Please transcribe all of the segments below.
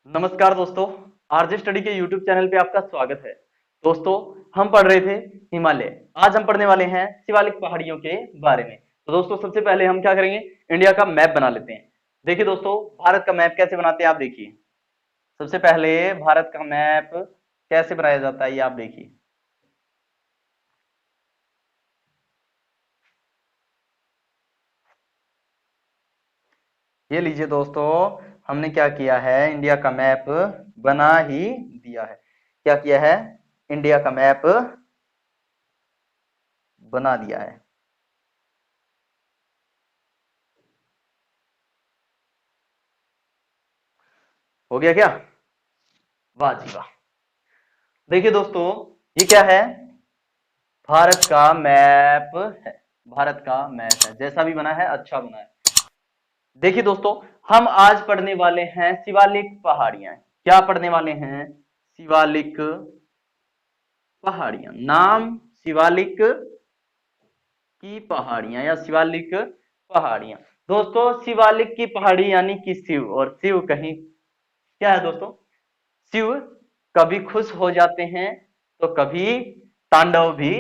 नमस्कार दोस्तों, RJ study के यूट्यूब चैनल पे आपका स्वागत है। दोस्तों, हम पढ़ रहे थे हिमालय। आज हम पढ़ने वाले हैं शिवालिक पहाड़ियों के बारे में। तो दोस्तों, सबसे पहले हम क्या करेंगे, इंडिया का मैप बना लेते हैं। देखिए दोस्तों, भारत का मैप कैसे बनाते हैं आप देखिए। सबसे पहले भारत का मैप कैसे बनाया जाता है ये आप देखिए। ये लीजिए दोस्तों, हमने क्या किया है, इंडिया का मैप बना ही दिया है। क्या किया है, इंडिया का मैप बना दिया है। हो गया क्या? वाह जी वाह। देखिए दोस्तों, ये क्या है, भारत का मैप है। भारत का मैप है, जैसा भी बना है अच्छा बना है। देखिए दोस्तों, हम आज पढ़ने वाले हैं शिवालिक पहाड़ियां। क्या पढ़ने वाले हैं? शिवालिक पहाड़ियां। नाम शिवालिक की पहाड़ियां या शिवालिक पहाड़ियां। दोस्तों, शिवालिक की पहाड़ी यानी कि शिव, और शिव कहीं क्या है दोस्तों, शिव कभी खुश हो जाते हैं तो कभी तांडव भी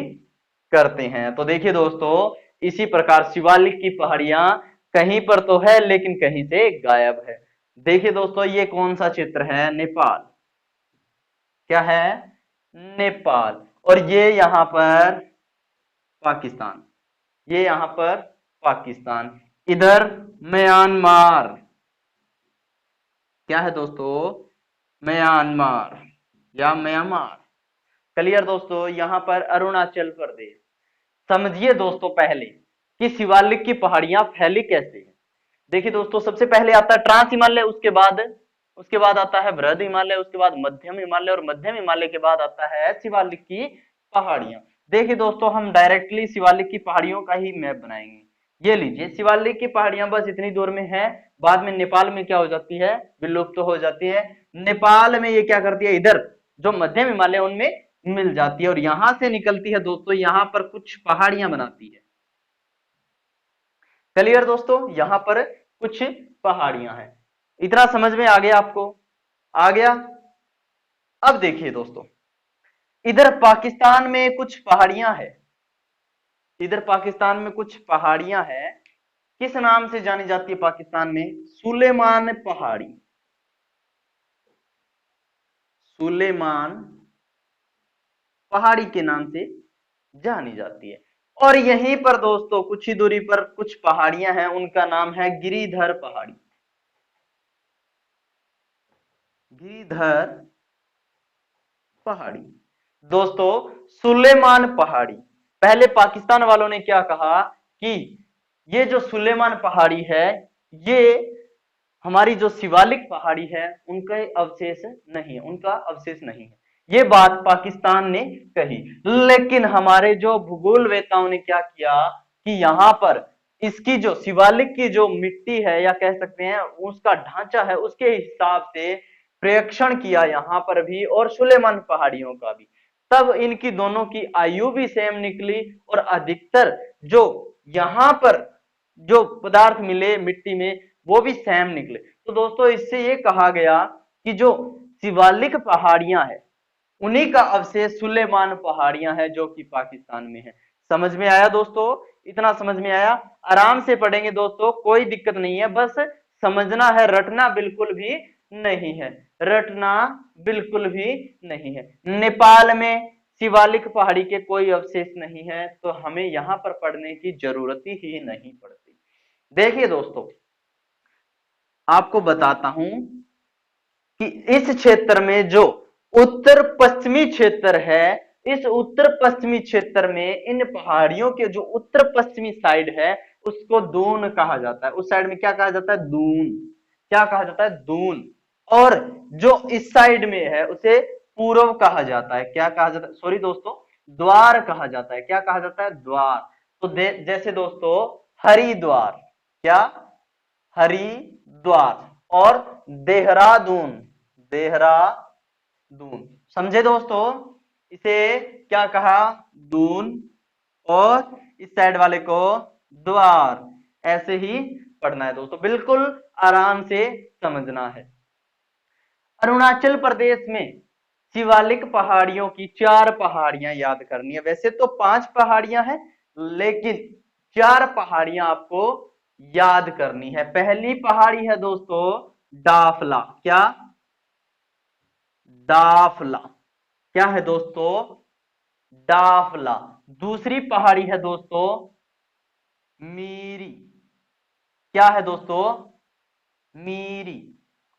करते हैं। तो देखिए दोस्तों, इसी प्रकार शिवालिक की पहाड़ियां कहीं पर तो है लेकिन कहीं से गायब है। देखिए दोस्तों, ये कौन सा क्षेत्र है? नेपाल। क्या है? नेपाल। और ये यहां पर पाकिस्तान। ये यहां पर पाकिस्तान। इधर म्यांमार। क्या है दोस्तों? म्यांमार या म्यांमार। क्लियर दोस्तों? यहां पर अरुणाचल प्रदेश। समझिए दोस्तों पहले कि शिवालिक की पहाड़ियां फैली कैसे हैं। देखिए दोस्तों, सबसे पहले आता है ट्रांस हिमालय, उसके बाद आता है बृहद हिमालय, उसके बाद मध्यम हिमालय, और मध्यम हिमालय के बाद आता है शिवालिक की पहाड़ियां। देखिए दोस्तों, हम डायरेक्टली शिवालिक की पहाड़ियों का ही मैप बनाएंगे। ये लीजिए, शिवालिक की पहाड़ियां बस इतनी दूर में है। बाद में नेपाल में क्या हो जाती है, विलुप्त तो हो जाती है। नेपाल में ये क्या करती है, इधर जो मध्यम हिमालय उनमें मिल जाती है और यहां से निकलती है दोस्तों, यहां पर कुछ पहाड़ियां बनाती है। क्लियर दोस्तों? यहां पर कुछ पहाड़ियां हैं। इतना समझ में आ गया आपको? आ गया? अब देखिए दोस्तों, इधर पाकिस्तान में कुछ पहाड़ियां हैं। इधर पाकिस्तान में कुछ पहाड़ियां हैं। किस नाम से जानी जाती है पाकिस्तान में? सुलेमान पहाड़ी। सुलेमान पहाड़ी के नाम से जानी जाती है। और यहीं पर दोस्तों कुछ ही दूरी पर कुछ पहाड़ियां हैं, उनका नाम है गिरिधर पहाड़ी। गिरिधर पहाड़ी। दोस्तों, सुलेमान पहाड़ी, पहले पाकिस्तान वालों ने क्या कहा कि ये जो सुलेमान पहाड़ी है, ये हमारी जो शिवालिक पहाड़ी है उनका अवशेष नहीं है, उनका अवशेष नहीं है। ये बात पाकिस्तान ने कही। लेकिन हमारे जो भूगोलवेताओं ने क्या किया कि यहां पर इसकी जो शिवालिक की जो मिट्टी है या कह सकते हैं उसका ढांचा है, उसके हिसाब से प्रेक्षण किया यहां पर भी और सुलेमान पहाड़ियों का भी। तब इनकी दोनों की आयु भी सेम निकली और अधिकतर जो यहां पर जो पदार्थ मिले मिट्टी में वो भी सेम निकले। तो दोस्तों, इससे ये कहा गया कि जो शिवालिक पहाड़ियां हैं उन्हीं का अवशेष सुलेमान पहाड़ियां हैं जो कि पाकिस्तान में है। समझ में आया दोस्तों? इतना समझ में आया? आराम से पढ़ेंगे दोस्तों, कोई दिक्कत नहीं है, बस समझना है, रटना बिल्कुल भी नहीं है। रटना बिल्कुल भी नहीं है। नेपाल में शिवालिक पहाड़ी के कोई अवशेष नहीं है, तो हमें यहां पर पढ़ने की जरूरत ही नहीं पड़ती। देखिए दोस्तों, आपको बताता हूं कि इस क्षेत्र में जो उत्तर पश्चिमी क्षेत्र है, इस उत्तर पश्चिमी क्षेत्र में इन पहाड़ियों के जो उत्तर पश्चिमी साइड है उसको दून कहा जाता है। उस साइड में क्या कहा जाता है? दून। क्या कहा जाता है? दून। और जो इस साइड में है उसे पूर्व कहा जाता है। क्या कहा जाता है? सॉरी दोस्तों, द्वार कहा जाता है। क्या कहा जाता है? द्वार। तो जैसे दोस्तों हरिद्वार, क्या? हरिद्वार। और देहरादून, देहरादून। समझे दोस्तों? इसे क्या कहा? दून। और इस साइड वाले को द्वार। ऐसे ही पढ़ना है दोस्तों, बिल्कुल आराम से समझना है। अरुणाचल प्रदेश में शिवालिक पहाड़ियों की 4 पहाड़ियां याद करनी है। वैसे तो 5 पहाड़ियां हैं, लेकिन 4 पहाड़ियां आपको याद करनी है। पहली पहाड़ी है दोस्तों डाफला। क्या? डाफला। क्या है दोस्तों? डाफला। दूसरी पहाड़ी है दोस्तों मीरी। क्या है दोस्तों? मीरी।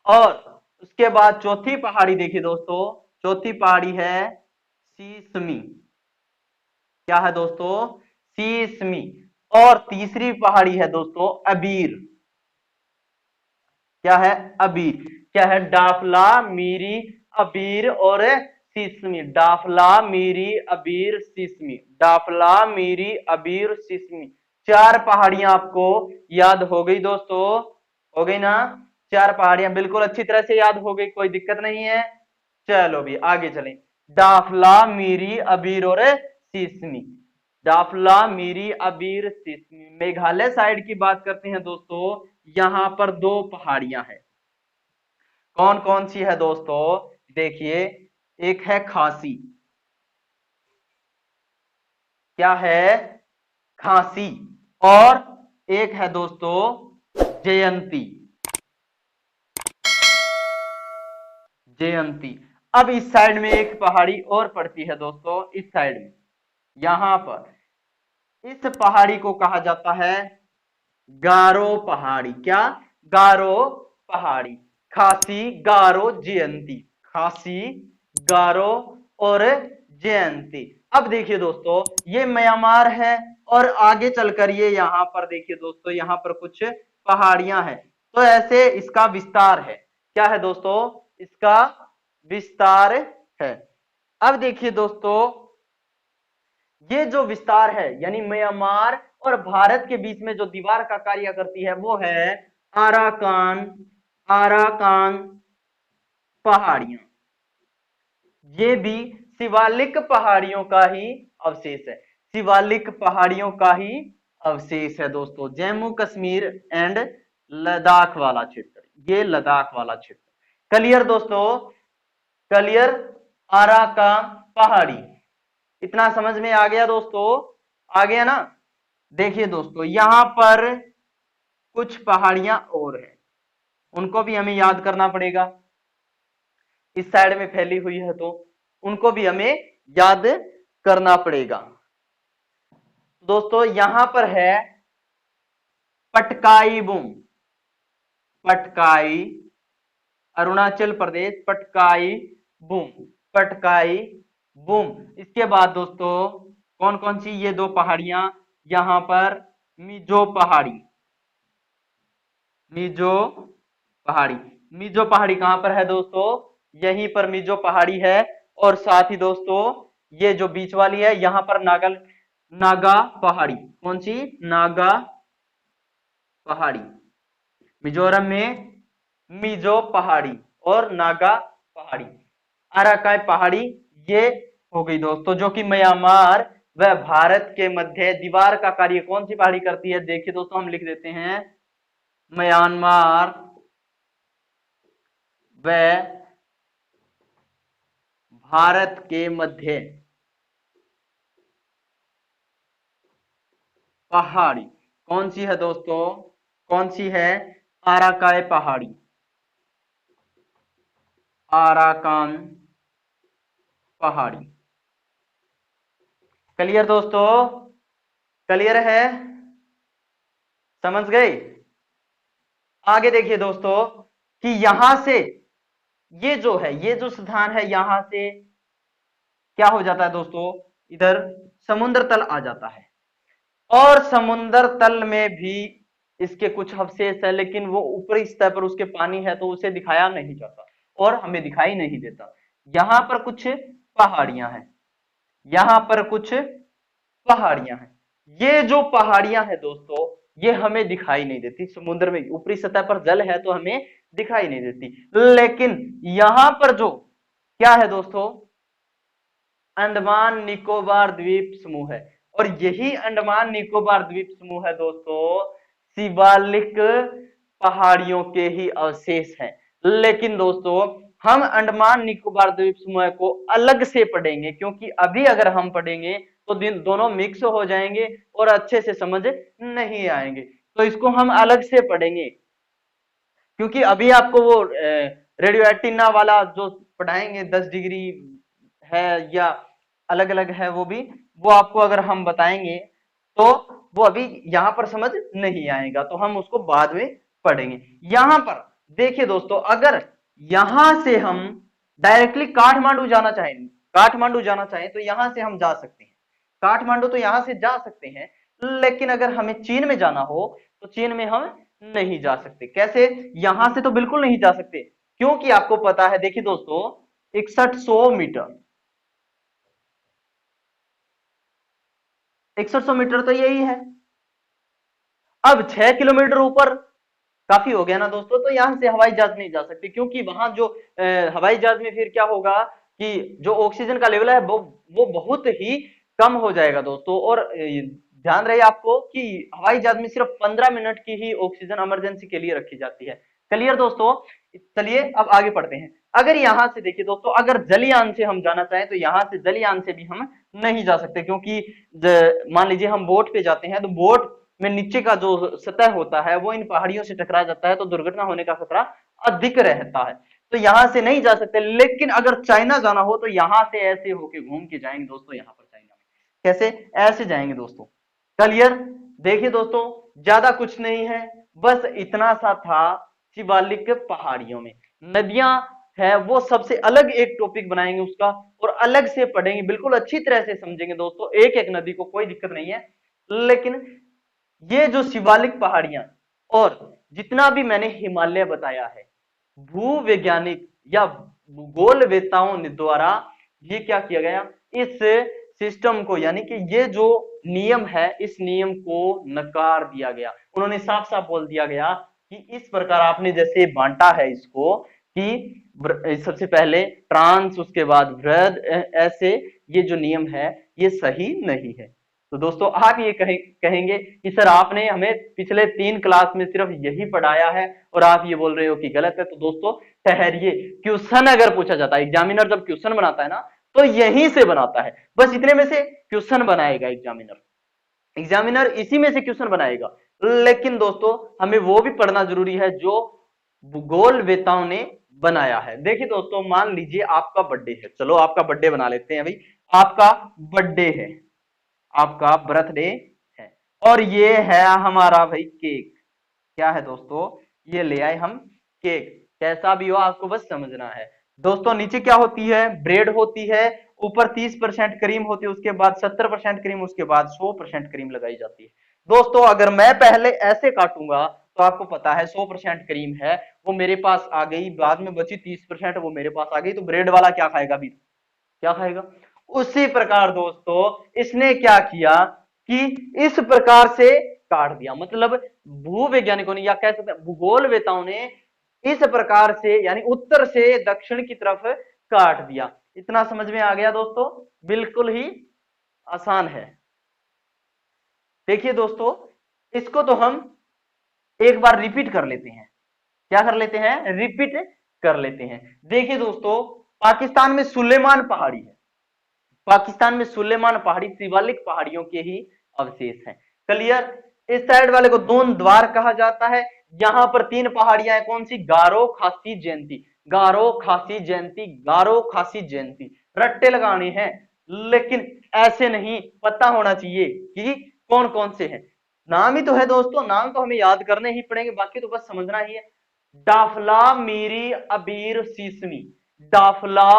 और उसके बाद चौथी पहाड़ी देखिए दोस्तों, चौथी पहाड़ी है सीसमी। क्या है दोस्तों? सीसमी। और तीसरी पहाड़ी है दोस्तों अबीर। क्या है? अबीर। क्या है? डाफला, मीरी, अबीर और सिसमी। डाफला, मीरी, अबीर, सिसमी। डाफला, मीरी, अबीर, सिसमी। 4 पहाड़ियां आपको याद हो गई दोस्तों? हो गई ना? 4 पहाड़ियां बिल्कुल अच्छी तरह से याद हो गई, कोई दिक्कत नहीं है। चलो भी आगे चलें। डाफला, मीरी, अबीर और सिसमी। डाफला, मीरी, अबीर, सिसमी। मेघालय साइड की बात करते हैं दोस्तों, यहां पर 2 पहाड़ियां हैं। कौन कौन सी है दोस्तों? देखिए, एक है खासी। क्या है? खासी। और एक है दोस्तों जयंती। जयंती। अब इस साइड में एक पहाड़ी और पड़ती है दोस्तों, इस साइड में, यहां पर इस पहाड़ी को कहा जाता है गारो पहाड़ी। क्या? गारो पहाड़ी। खासी, गारो, जयंती। खासी, गारो और जयंती। अब देखिए दोस्तों, ये म्यांमार है और आगे चलकर ये यहां पर देखिए दोस्तों, यहां पर कुछ पहाड़ियां हैं, तो ऐसे इसका विस्तार है। क्या है दोस्तों? इसका विस्तार है। अब देखिए दोस्तों, ये जो विस्तार है यानी म्यांमार और भारत के बीच में जो दीवार का कार्य करती है वो है आराकान। आराकान पहाड़ियां। ये भी शिवालिक पहाड़ियों का ही अवशेष है। शिवालिक पहाड़ियों का ही अवशेष है दोस्तों। जम्मू कश्मीर एंड लद्दाख वाला क्षेत्र, ये लद्दाख वाला क्षेत्र। क्लियर दोस्तों? क्लियर? आराकान पहाड़ी, इतना समझ में आ गया दोस्तों? आ गया ना? देखिए दोस्तों, यहां पर कुछ पहाड़ियां और हैं, उनको भी हमें याद करना पड़ेगा। इस साइड में फैली हुई है तो उनको भी हमें याद करना पड़ेगा। दोस्तों यहां पर है Patkai boom. Patkai, Arunachal Pradesh, Patkai boom. Patkai boom. इसके बाद दोस्तों कौन कौन सी ये 2 पहाड़ियां, यहां पर मिजो पहाड़ी। मिजो पहाड़ी। मिजो पहाड़ी कहां पर है दोस्तों? यहीं पर मिजो पहाड़ी है। और साथ ही दोस्तों ये जो बीच वाली है यहां पर नागा पहाड़ी। कौन सी? नागा पहाड़ी। मिजोरम में मिजो पहाड़ी और नागा पहाड़ी। अराकाई पहाड़ी ये हो गई दोस्तों, जो कि म्यांमार व भारत के मध्य दीवार का कार्य कौन सी पहाड़ी करती है? देखिए दोस्तों, हम लिख देते हैं म्यांमार व भारत के मध्य पहाड़ी। कौन सी है दोस्तों? कौन सी है? आराकाई पहाड़ी। आराकान पहाड़ी। क्लियर दोस्तों? क्लियर है? समझ गए? आगे देखिए दोस्तों कि यहां से ये जो है, ये जो स्थान है, यहां से क्या हो जाता है दोस्तों? इधर समुद्र तल आ जाता है। और समुद्र तल में भी इसके कुछ अवशेष है, लेकिन वो ऊपरी स्तर पर उसके पानी है तो उसे दिखाया नहीं जाता और हमें दिखाई नहीं देता। यहां पर कुछ पहाड़ियां हैं, यहां पर कुछ पहाड़ियां हैं। ये जो पहाड़ियां हैं दोस्तों, ये हमें दिखाई नहीं देती। समुद्र में ऊपरी सतह पर जल है तो हमें दिखाई नहीं देती, लेकिन यहां पर जो क्या है दोस्तों? अंडमान निकोबार द्वीप समूह है। और यही अंडमान निकोबार द्वीप समूह है दोस्तों, शिवालिक पहाड़ियों के ही अवशेष हैं। लेकिन दोस्तों हम अंडमान निकोबार द्वीप समूह को अलग से पढ़ेंगे, क्योंकि अभी अगर हम पढ़ेंगे तो दोनों मिक्स हो जाएंगे और अच्छे से समझ नहीं आएंगे, तो इसको हम अलग से पढ़ेंगे। क्योंकि अभी आपको वो रेडियो एक्टिना वाला जो पढ़ाएंगे 10 डिग्री है या अलग अलग है, वो आपको अगर हम बताएंगे तो वो अभी यहाँ पर समझ नहीं आएगा, तो हम उसको बाद में पढ़ेंगे। यहां पर देखिए दोस्तों, अगर यहां से हम डायरेक्टली काठमांडू जाना चाहें तो यहां से हम जा सकते हैं, काठमांडू तो यहां से जा सकते हैं, लेकिन अगर हमें चीन में जाना हो तो चीन में हम नहीं जा सकते। कैसे? यहां से तो बिल्कुल नहीं जा सकते, क्योंकि आपको पता है, देखिए दोस्तों, 6100 मीटर, 6100 मीटर तो यही है। अब 6 किलोमीटर ऊपर काफी हो गया ना दोस्तों, तो यहां से हवाई जहाज नहीं जा सकते, क्योंकि वहां जो हवाई जहाज में फिर क्या होगा कि जो ऑक्सीजन का लेवल है वो बहुत ही कम हो जाएगा दोस्तों। और ध्यान रहे आपको कि हवाई जहाज में सिर्फ 15 मिनट की ही ऑक्सीजन इमरजेंसी के लिए रखी जाती है। क्लियर दोस्तों? चलिए अब आगे पढ़ते हैं। अगर यहां से देखिए दोस्तों, अगर जलयान से हम जाना चाहें तो यहां से जलयान से भी हम नहीं जा सकते, क्योंकि मान लीजिए हम बोट पे जाते हैं तो बोट में नीचे का जो सतह होता है वो इन पहाड़ियों से टकरा जाता है, तो दुर्घटना होने का खतरा अधिक रहता है, तो यहां से नहीं जा सकते। लेकिन अगर चाइना जाना हो तो यहां से ऐसे होके घूम के जाएंगे दोस्तों, यहां पर चाइना में कैसे? ऐसे जाएंगे दोस्तों। क्लियर? देखिए दोस्तों, ज्यादा कुछ नहीं है, बस इतना सा था। शिवालिक पहाड़ियों में नदियां है, वो सबसे अलग एक टॉपिक बनाएंगे उसका, और अलग से पढ़ेंगे, बिल्कुल अच्छी तरह से समझेंगे दोस्तों, एक एक नदी को, कोई दिक्कत नहीं है। लेकिन ये जो शिवालिक पहाड़ियां और जितना भी मैंने हिमालय बताया है, भूवैज्ञानिक या भूगोलवेताओं द्वारा ये क्या किया गया, इस सिस्टम को, यानी कि ये जो नियम है, इस नियम को नकार दिया गया। उन्होंने साफ साफ बोल दिया गया कि इस प्रकार आपने जैसे बांटा है इसको, कि सबसे पहले ट्रांस, उसके बाद वृहद, ऐसे ये जो नियम है ये सही नहीं है। तो दोस्तों आप ये कहेंगे कि सर आपने हमें पिछले 3 क्लास में सिर्फ यही पढ़ाया है और आप ये बोल रहे हो कि गलत है। तो दोस्तों ठहरिए, क्वेश्चन अगर पूछा जाता है, एग्जामिनर जब क्वेश्चन बनाता है ना तो यहीं से बनाता है, बस इतने में से क्वेश्चन बनाएगा एग्जामिनर इसी में से क्वेश्चन बनाएगा। लेकिन दोस्तों हमें वो भी पढ़ना जरूरी है जो भूगोल वेताओं ने बनाया है। देखिए दोस्तों, मान लीजिए आपका बर्थडे है, चलो आपका बर्थडे बना लेते हैं भाई, आपका बर्थडे है, आपका बर्थडे है, और ये है हमारा भाई केक। क्या है दोस्तों? ये ले आए हम केक, कैसा भी हो आपको बस समझना है। दोस्तों नीचे क्या होती है? ब्रेड होती है, ऊपर 30% क्रीम होती है, उसके बाद 70% क्रीम, उसके बाद 100% क्रीम लगाई जाती है। दोस्तों अगर मैं पहले ऐसे काटूंगा तो आपको पता है 100% क्रीम है, वो मेरे पास आ गई, बाद में बची 30% वो मेरे पास आ गई, तो ब्रेड वाला क्या खाएगा? अभी क्या खाएगा? उसी प्रकार दोस्तों इसने क्या किया कि इस प्रकार से काट दिया, मतलब भूवैज्ञानिकों ने या कह सकते हैं भूगोलवेताओं ने इस प्रकार से, यानी उत्तर से दक्षिण की तरफ काट दिया। इतना समझ में आ गया दोस्तों? बिल्कुल ही आसान है। देखिए दोस्तों, इसको तो हम एक बार रिपीट कर लेते हैं। क्या कर लेते हैं? रिपीट कर लेते हैं। देखिए दोस्तों, पाकिस्तान में सुलेमान पहाड़ी है, पाकिस्तान में सुलेमान पहाड़ी शिवालिक पहाड़ियों के ही अवशेष हैं। क्लियर? इस साइड वाले को दोन द्वार कहा जाता है। यहां पर 3 पहाड़ियां हैं, कौन सी? गारो, खासी, जयंती, गारो, खासी, जयंती, गारो, खासी, जयंती। रट्टे लगाने हैं, लेकिन ऐसे नहीं, पता होना चाहिए कि कौन कौन से हैं। नाम ही तो है दोस्तों, नाम तो हमें याद करने ही पड़ेंगे, बाकी तो बस समझना ही है। डाफला, मीरी, अबीर, सीसमी, डाफला,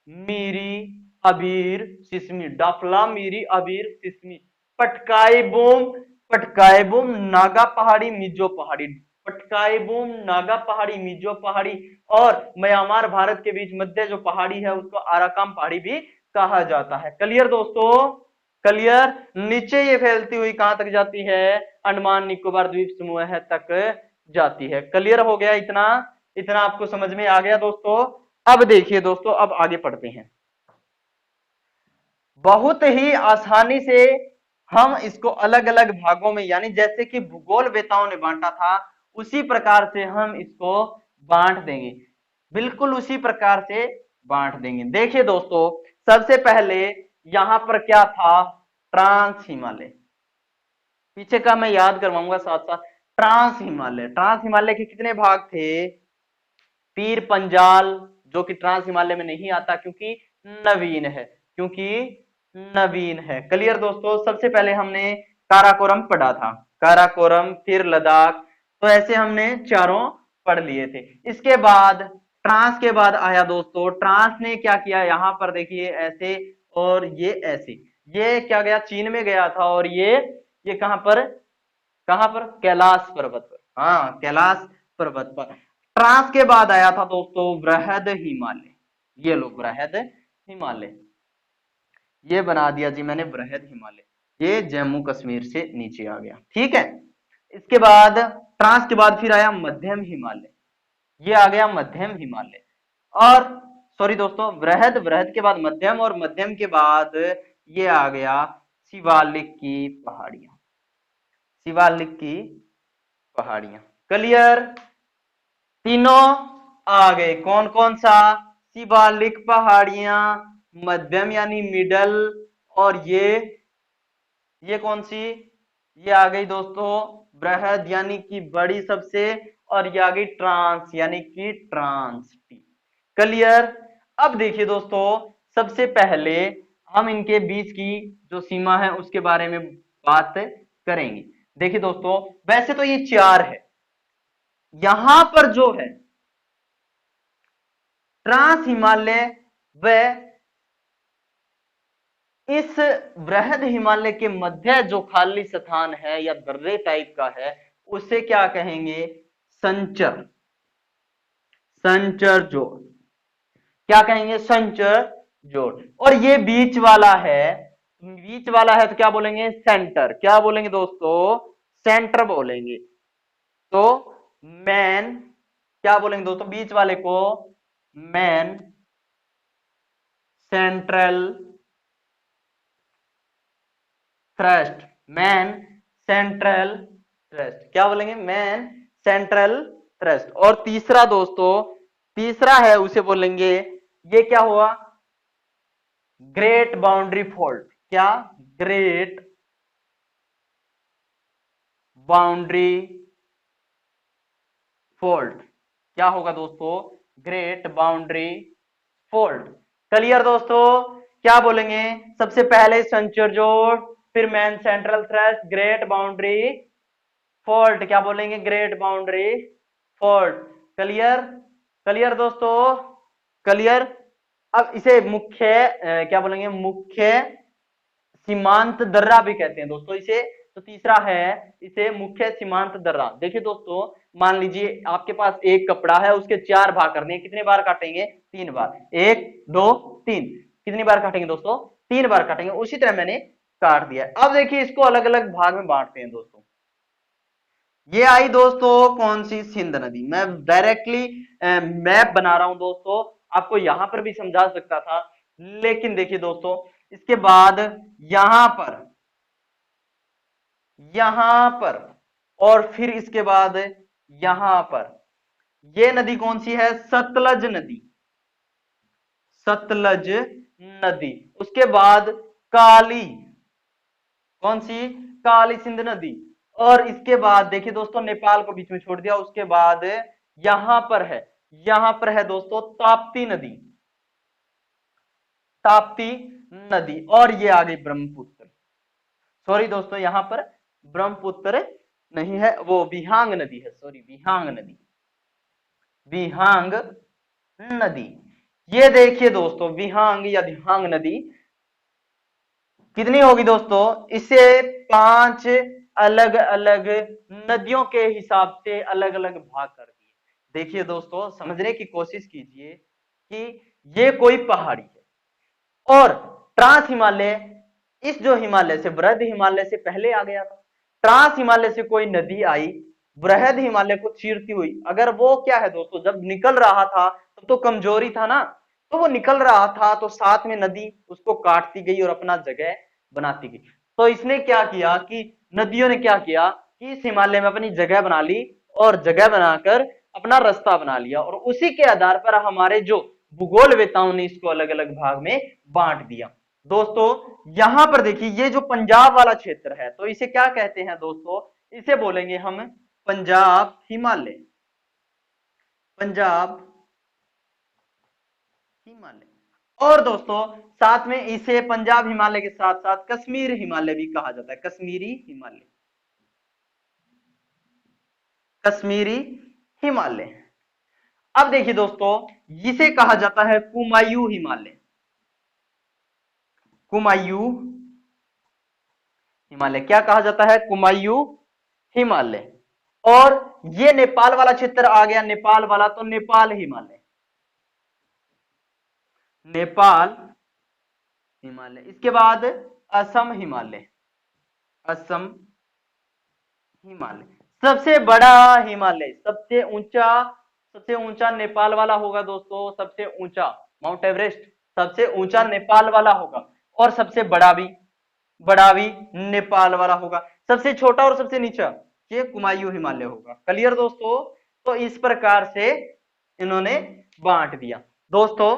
मीरी, अबीर, सिसमी, डाफला, मीरी, अबीर, sesame. Patkai boom, Patkai boom, Naga पहाड़ी, मिजो पहाड़ी, पटकाई बूम, नागा पहाड़ी, मिजो पहाड़ी, और म्यांमार भारत के बीच मध्य जो पहाड़ी है उसको आराकाम पहाड़ी भी कहा जाता है। क्लियर दोस्तों? क्लियर? नीचे ये फैलती हुई कहां तक जाती है? अंडमान निकोबार द्वीप समूह है तक जाती है। क्लियर हो गया? इतना इतना आपको समझ में आ गया दोस्तों? अब देखिए दोस्तों, अब आगे पढ़ते हैं। बहुत ही आसानी से हम इसको अलग अलग भागों में, यानी जैसे कि भूगोल वेताओं ने बांटा था उसी प्रकार से हम इसको बांट देंगे। बिल्कुल उसी प्रकार से बांट देंगे। देखिए दोस्तों, सबसे पहले यहां पर क्या था, ट्रांस हिमालय, पीछे का मैं याद करवाऊंगा साथ साथ। ट्रांस हिमालय के कितने भाग थे, पीर पंजाल, जो कि ट्रांस हिमालय में नहीं आता क्योंकि नवीन है, क्योंकि नवीन है। क्लियर दोस्तों, सबसे पहले हमने काराकोरम पढ़ा था, काराकोरम, फिर लद्दाख, तो ऐसे हमने चारों पढ़ लिए थे। इसके बाद ट्रांस के बाद आया दोस्तों, ट्रांस ने क्या किया, यहां पर देखिए ऐसे और ये ऐसे, ये क्या गया, चीन में गया था, और ये कहां पर, कहां पर, कैलाश पर्वत पर, हाँ कैलाश पर्वत पर। ट्रांस के बाद आया था दोस्तों वृहद हिमालय, ये लो वृहद हिमालय, ये बना दिया जी मैंने वृहद हिमालय, ये जम्मू कश्मीर से नीचे आ गया, ठीक है। इसके बाद ट्रांस के बाद फिर आया मध्यम हिमालय, ये आ गया मध्यम हिमालय, और सॉरी दोस्तों, वृहद, वृहद के बाद मध्यम, और मध्यम के बाद ये आ गया शिवालिक की पहाड़ियां, शिवालिक की पहाड़ियां। क्लियर, तीनों आ गए, कौन कौन सा, शिवालिक पहाड़ियां, मध्यम यानी मिडल, और ये कौन सी, ये आ गई दोस्तों बृहद यानी कि बड़ी सबसे, और ये आ गई ट्रांस यानी कि ट्रांस टी। क्लियर। अब देखिए दोस्तों, सबसे पहले हम इनके बीच की जो सीमा है उसके बारे में बात करेंगे। देखिए दोस्तों, वैसे तो ये चार है, यहां पर जो है ट्रांस हिमालय व इस वृहद हिमालय के मध्य जो खाली स्थान है या दर्रे टाइप का है, उसे क्या कहेंगे, संचर, संचर जोड़, क्या कहेंगे, संचर जोड़। और ये बीच वाला है, बीच वाला है तो क्या बोलेंगे, सेंटर, क्या बोलेंगे दोस्तों, सेंटर बोलेंगे। तो मैन, क्या बोलेंगे दोस्तों, बीच वाले को man central thrust, man central thrust, क्या बोलेंगे, मैन सेंट्रल थ्रस्ट। और तीसरा दोस्तों, तीसरा है उसे बोलेंगे, ये क्या हुआ, ग्रेट बाउंड्री फॉल्ट, क्या, ग्रेट बाउंड्री फॉल्ट, क्या होगा दोस्तों, ग्रेट बाउंड्री फॉल्ट। क्लियर दोस्तों, क्या बोलेंगे, सबसे पहले संचर जोड़, फिर man central thrust, great boundary fault, क्या बोलेंगे, great boundary fault. Clear, clear दोस्तों, क्लियर। अब इसे मुख्य क्या बोलेंगे, मुख्य सीमांत दर्रा भी कहते हैं दोस्तों इसे। तो तीसरा है इसे मुख्य सीमांत दर्रा। देखिए दोस्तों, मान लीजिए आपके पास एक कपड़ा है, उसके चार भाग करने हैं, कितने बार काटेंगे, तीन बार, एक दो तीन, कितनी बार काटेंगे दोस्तों, तीन बार काटेंगे। उसी तरह मैंने काट दिया। अब देखिए इसको अलग अलग भाग में बांटते हैं दोस्तों। ये आई दोस्तों कौन सी, सिंध नदी। मैं डायरेक्टली मैप बना रहा हूं दोस्तों, आपको यहां पर भी समझा सकता था, लेकिन देखिए दोस्तों, इसके बाद यहां पर, यहां पर, और फिर इसके बाद यहां पर, ये नदी कौन सी है, सतलज नदी, सतलज नदी। उसके बाद काली, कौन सी, काली सिंध नदी। और इसके बाद देखिए दोस्तों, नेपाल को बीच में छोड़ दिया। उसके बाद यहां पर है, यहां पर है दोस्तों ताप्ती नदी, ताप्ती नदी। और ये आ गई ब्रह्मपुत्र, सॉरी दोस्तों यहां पर ब्रह्मपुत्र नहीं है, वो विहांग नदी है, सॉरी विहांग नदी, विहांग नदी। ये देखिए दोस्तों, विहांग या विहांग नदी कितनी होगी दोस्तों, इसे पांच अलग अलग नदियों के हिसाब से अलग अलग भाग कर दिए। देखिए दोस्तों, समझने की कोशिश कीजिए कि ये कोई पहाड़ी है, और ट्रांस हिमालय, इस जो हिमालय से, बृहद हिमालय से पहले आ गया था। ट्रांस हिमालय से कोई नदी आई बृहद हिमालय को चीरती हुई, अगर वो क्या है दोस्तों, जब निकल रहा था तब तो कमजोरी था ना, तो वो निकल रहा था तो साथ में नदी उसको काटती गई और अपना जगह बनाती गई। तो इसने क्या किया कि नदियों ने क्या किया कि इस हिमालय में अपनी जगह बना ली, और जगह बनाकर अपना रास्ता बना लिया और उसी के आधार पर हमारे जो भूगोलवेताओं ने इसको अलग अलग भाग में बांट दिया। दोस्तों यहां पर देखिए ये जो पंजाब वाला क्षेत्र है तो इसे क्या कहते हैं दोस्तों, इसे बोलेंगे हम पंजाब हिमालय, पंजाब हिमालय। और दोस्तों साथ में इसे पंजाब हिमालय के साथ साथ कश्मीर हिमालय भी कहा जाता है, कश्मीरी हिमालय, कश्मीरी हिमालय। अब देखिए दोस्तों इसे कहा जाता है कुमायूं हिमालय, कुमायूं हिमालय, क्या कहा जाता है, कुमायूं हिमालय। और ये नेपाल वाला क्षेत्र आ गया, नेपाल वाला, तो नेपाल हिमालय, नेपाल हिमालय। इसके बाद असम हिमालय, असम हिमालय। सबसे बड़ा हिमालय, सबसे ऊंचा नेपाल वाला होगा दोस्तों, सबसे ऊंचा माउंट एवरेस्ट सबसे ऊंचा नेपाल वाला होगा और सबसे बड़ा भी नेपाल वाला होगा। सबसे छोटा और सबसे नीचा ये कुमायूं हिमालय होगा। क्लियर दोस्तों, तो इस प्रकार से इन्होंने बांट दिया। दोस्तों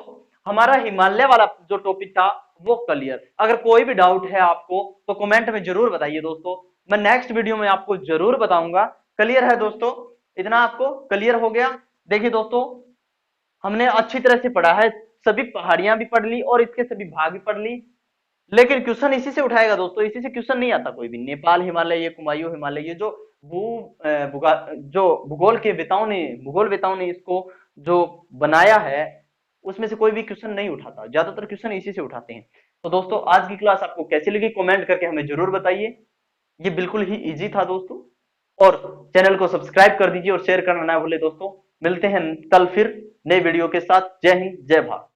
हमारा हिमालय वाला जो टॉपिक था वो क्लियर। अगर कोई भी डाउट है आपको तो कमेंट में जरूर बताइए दोस्तों, मैं नेक्स्ट वीडियो में आपको जरूर बताऊंगा। क्लियर है दोस्तों, इतना आपको क्लियर हो गया। देखिए दोस्तों हमने अच्छी तरह से पढ़ा है, सभी पहाड़ियां भी पढ़ ली और इसके सभी भाग भी पढ़ ली, लेकिन क्वेश्चन इसी से उठाएगा दोस्तों, इसी से क्वेश्चन नहीं आता कोई भी। नेपाल हिमालय, ये कुमायूं हिमालय, ये जो जो भूगोल वेताओं ने इसको जो बनाया है उसमें से कोई भी क्वेश्चन नहीं उठाता, ज्यादातर क्वेश्चन इसी से उठाते हैं। तो दोस्तों आज की क्लास आपको कैसी लगी कमेंट करके हमें जरूर बताइए। ये बिल्कुल ही इजी था दोस्तों, और चैनल को सब्सक्राइब कर दीजिए और शेयर करना ना भूले दोस्तों। मिलते हैं कल फिर नए वीडियो के साथ। जय हिंद, जय भारत।